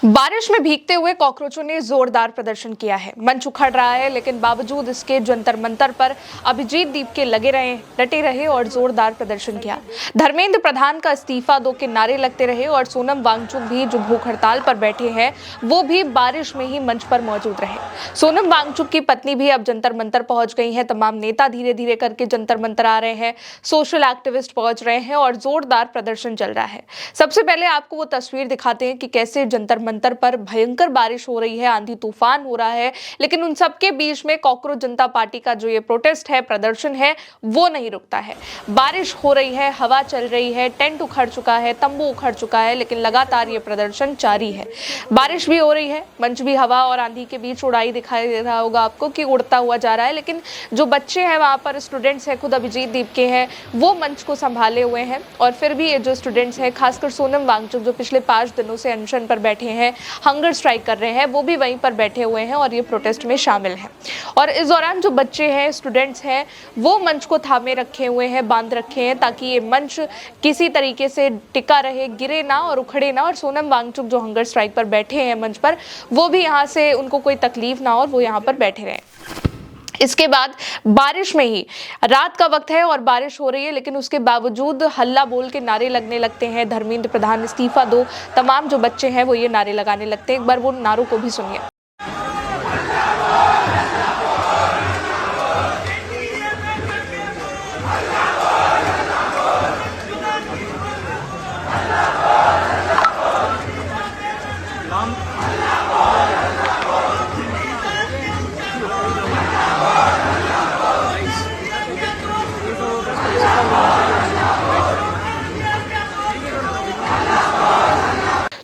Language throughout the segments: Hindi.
बारिश में भीगते हुए कॉकरोचों ने जोरदार प्रदर्शन किया है। मंच उखड़ रहा है, लेकिन बावजूद इसके जंतर मंतर पर अभिजीत दीपके डटे रहे और जोरदार प्रदर्शन किया। धर्मेंद्र प्रधान का इस्तीफा दो के नारे लगते रहे और सोनम वांगचुक भी जो भूख हड़ताल पर बैठे हैं वो भी बारिश में ही मंच पर मौजूद रहे। सोनम वांगचुक की पत्नी भी अब जंतर मंतर पहुंच गई है। तमाम नेता धीरे धीरे करके जंतर मंतर आ रहे हैं, सोशल एक्टिविस्ट पहुंच रहे हैं और जोरदार प्रदर्शन चल रहा है। सबसे पहले आपको वो तस्वीर दिखाते हैं कि कैसे जंतर मंतर पर भयंकर बारिश हो रही है, आंधी तूफान हो रहा है, लेकिन उन सबके बीच में कॉकरोच जनता पार्टी का जो ये प्रोटेस्ट है, प्रदर्शन है, वो नहीं रुकता है। बारिश हो रही है, हवा चल रही है, टेंट उखड़ चुका है, तंबू उखड़ चुका है, लेकिन लगातार ये प्रदर्शन जारी है। बारिश भी हो रही है, मंच भी हवा और आंधी के बीच उड़ाई दिखाई दे रहा होगा आपको कि उड़ता हुआ जा रहा है, लेकिन जो बच्चे हैं वहां पर, स्टूडेंट्स हैं, खुद अभिजीत दीपके हैं, वो मंच को संभाले हुए हैं। और फिर भी ये जो स्टूडेंट्स हैं, खासकर सोनम वांगचुक जो पिछले 5 दिनों से अनशन पर बैठे हैं, हंगर स्ट्राइक कर रहे हैं, वो भी वहीं पर बैठे हुए हैं और ये प्रोटेस्ट में शामिल हैं। और इस दौरान जो बच्चे हैं, स्टूडेंट्स हैं, वो मंच को थामे रखे हुए हैं, बांध रखे हैं, ताकि ये मंच किसी तरीके से टिका रहे, गिरे ना और उखड़े ना। और सोनम वांगचुक जो हंगर स्ट्राइक पर बैठे हैं मंच पर, वो भी यहाँ से उनको कोई तकलीफ ना हो, वो यहाँ पर बैठे रहें। इसके बाद बारिश में ही, रात का वक्त है और बारिश हो रही है, लेकिन उसके बावजूद हल्ला बोल के नारे लगने लगते हैं, धर्मेंद्र प्रधान इस्तीफा दो। तमाम जो बच्चे हैं वो ये नारे लगाने लगते हैं। एक बार वो नारों को भी सुनिए।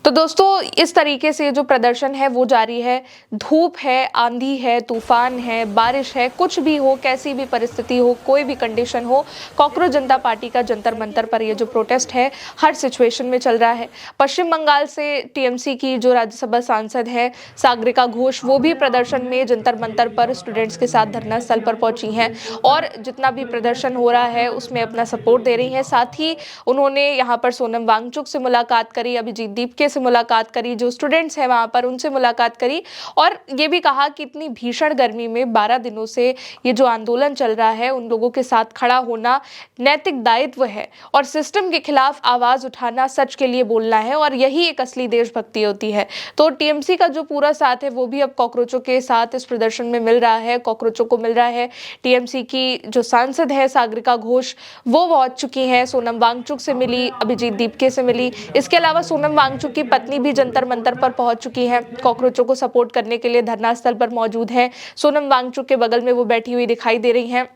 तो दोस्तों, इस तरीके से जो प्रदर्शन है वो जारी है। धूप है, आंधी है, तूफान है, बारिश है, कुछ भी हो, कैसी भी परिस्थिति हो, कोई भी कंडीशन हो, कॉकरोच जनता पार्टी का जंतर मंतर पर ये जो प्रोटेस्ट है हर सिचुएशन में चल रहा है। पश्चिम बंगाल से टीएमसी की जो राज्यसभा सांसद है सागरिका घोष, वो भी प्रदर्शन में जंतर मंतर पर स्टूडेंट्स के साथ धरना स्थल पर पहुंची हैं और जितना भी प्रदर्शन हो रहा है उसमें अपना सपोर्ट दे रही हैं। साथ ही उन्होंने यहाँ पर सोनम वांगचुक से मुलाकात करी, अभिजीत दीपके मुलाकात करी, जो स्टूडेंट्स हैं वहां पर उनसे मुलाकात करी और ये भी कहा कि इतनी भीषण गर्मी में 12 दिनों से ये जो आंदोलन चल रहा है, उन लोगों के साथ खड़ा होना नैतिक दायित्व है और सिस्टम के खिलाफ आवाज उठाना, सच के लिए बोलना है और यही एक असली देशभक्ति होती है। तो टीएमसी का जो पूरा साथ है वो भी अब कॉकरोचों के साथ इस प्रदर्शन में मिल रहा है, कॉकरोचों को मिल रहा है। टीएमसी की जो सांसद है सागरिका घोष, वो पहुंच चुकी हैं, सोनम वांगचुक से मिली, अभिजीत दीपके से मिली। इसके अलावा सोनम वांगचुक की पत्नी भी जंतर मंतर पर पहुंच चुकी है, कॉकरोचों को सपोर्ट करने के लिए धरना स्थल पर मौजूद है। सोनम वांगचुक के बगल में वो बैठी हुई दिखाई दे रही हैं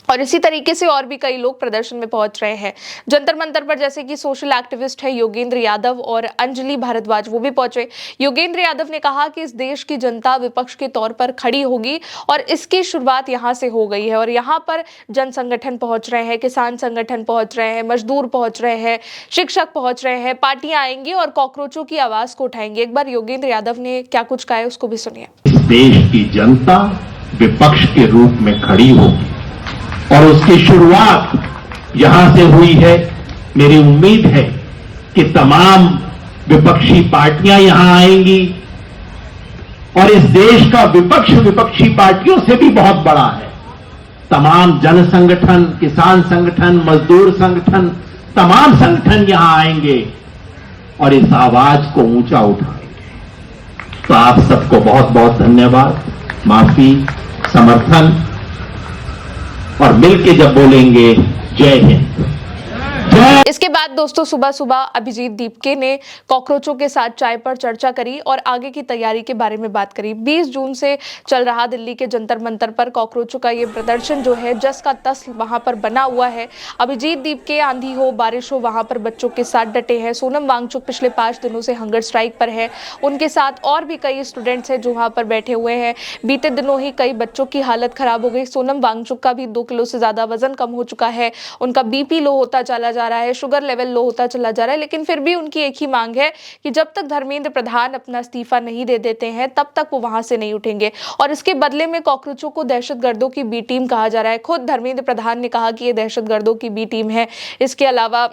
और इसी तरीके से और भी कई लोग प्रदर्शन में पहुंच रहे हैं जंतर मंतर पर, जैसे कि सोशल एक्टिविस्ट है योगेंद्र यादव और अंजलि भारद्वाज, वो भी पहुंचे। योगेंद्र यादव ने कहा कि इस देश की जनता विपक्ष के तौर पर खड़ी होगी और इसकी शुरुआत यहां से हो गई है और यहां पर जन संगठन पहुंच रहे हैं, किसान संगठन पहुंच रहे हैं, मजदूर पहुंच रहे हैं, शिक्षक पहुंच रहे हैं, पार्टियां आएंगी और कॉकरोचों की आवाज को उठाएंगी। एक बार योगेंद्र यादव ने क्या कुछ कहा है उसको भी सुनिए। देश की जनता विपक्ष के रूप में खड़ी होगी और उसकी शुरुआत यहां से हुई है। मेरी उम्मीद है कि तमाम विपक्षी पार्टियां यहां आएंगी और इस देश का विपक्ष विपक्षी पार्टियों से भी बहुत बड़ा है। तमाम जन संगठन, किसान संगठन, मजदूर संगठन, तमाम संगठन यहां आएंगे और इस आवाज को ऊंचा उठाएंगे। तो आप सबको बहुत बहुत धन्यवाद, माफी, समर्थन और मिलके जब बोलेंगे जय हिंद। इसके बाद दोस्तों सुबह सुबह अभिजीत दीपके ने कॉकरोचों के साथ चाय पर चर्चा करी और आगे की तैयारी के बारे में बात करी। 20 जून से चल रहा दिल्ली के जंतर मंतर पर कॉकरोचों का ये प्रदर्शन जो है जस का तस वहां पर बना हुआ है। अभिजीत दीपके आंधी हो बारिश हो वहां पर बच्चों के साथ डटे हैं। सोनम वांगचुक पिछले 5 दिनों से हंगर स्ट्राइक पर है, उनके साथ और भी कई स्टूडेंट्स हैं जो वहां पर बैठे हुए हैं। बीते दिनों ही कई बच्चों की हालत खराब हो गई। सोनम वांगचुक का भी 2 किलो से ज्यादा वजन कम हो चुका है, उनका बीपी लो होता चला जा रहा है, शुगर लेवल लो होता चला जा रहा है, लेकिन फिर भी उनकी एक ही मांग है कि जब तक धर्मेंद्र प्रधान अपना इस्तीफा नहीं दे देते हैं तब तक वो वहां से नहीं उठेंगे और इसके बदले में कॉकरोचों को दहशतगर्दों की बी टीम कहा जा रहा है। खुद धर्मेंद्र प्रधान ने कहा कि ये दहशतगर्दों की बी टीम है। इसके अलावा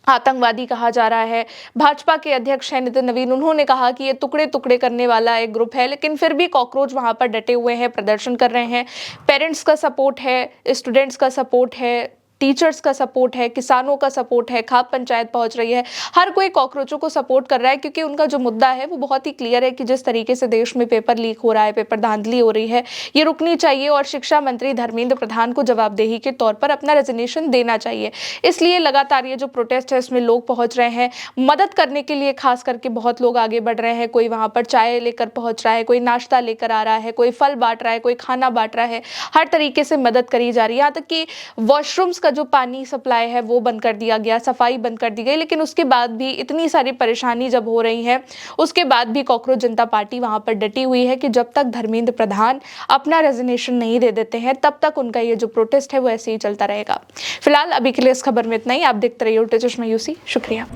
आतंकवादी कहा जा रहा है। भाजपा के अध्यक्ष हैं नितिन नवीन, उन्होंने कहा कि ये टुकड़े टुकड़े करने वाला एक ग्रुप है, लेकिन फिर भी कॉकरोच वहां पर डटे हुए हैं, प्रदर्शन कर रहे हैं। पेरेंट्स का सपोर्ट है, स्टूडेंट्स का सपोर्ट है, टीचर्स का सपोर्ट है, किसानों का सपोर्ट है, खाप पंचायत पहुंच रही है। हर कोई कॉकरोचों को सपोर्ट कर रहा है, क्योंकि उनका जो मुद्दा है वो बहुत ही क्लियर है कि जिस तरीके से देश में पेपर लीक हो रहा है, पेपर धांधली हो रही है, ये रुकनी चाहिए और शिक्षा मंत्री धर्मेंद्र प्रधान को जवाबदेही के तौर पर अपना रेजिग्नेशन देना चाहिए। इसलिए लगातार ये जो प्रोटेस्ट है इसमें लोग पहुंच रहे हैं मदद करने के लिए, खास करके बहुत लोग आगे बढ़ रहे हैं। कोई वहां पर चाय लेकर पहुंच रहा है, कोई नाश्ता लेकर आ रहा है, कोई फल बांट रहा है, कोई खाना बांट रहा है। हर तरीके से मदद करी जा रही है। यहाँ तक कि वॉशरूम्स का जो पानी सप्लाई है वो बंद कर दिया गया, सफाई बंद कर दी गई, लेकिन उसके बाद भी इतनी सारी परेशानी जब हो रही है, उसके बाद भी कॉकरोच जनता पार्टी वहां पर डटी हुई है कि जब तक धर्मेंद्र प्रधान अपना रेजिग्नेशन नहीं दे देते हैं तब तक उनका ये जो प्रोटेस्ट है वो ऐसे ही चलता रहेगा। फिलहाल अभी के लिए इस खबर में इतना ही। आप देखते रहिए उल्टे चश्मा यूसी। शुक्रिया।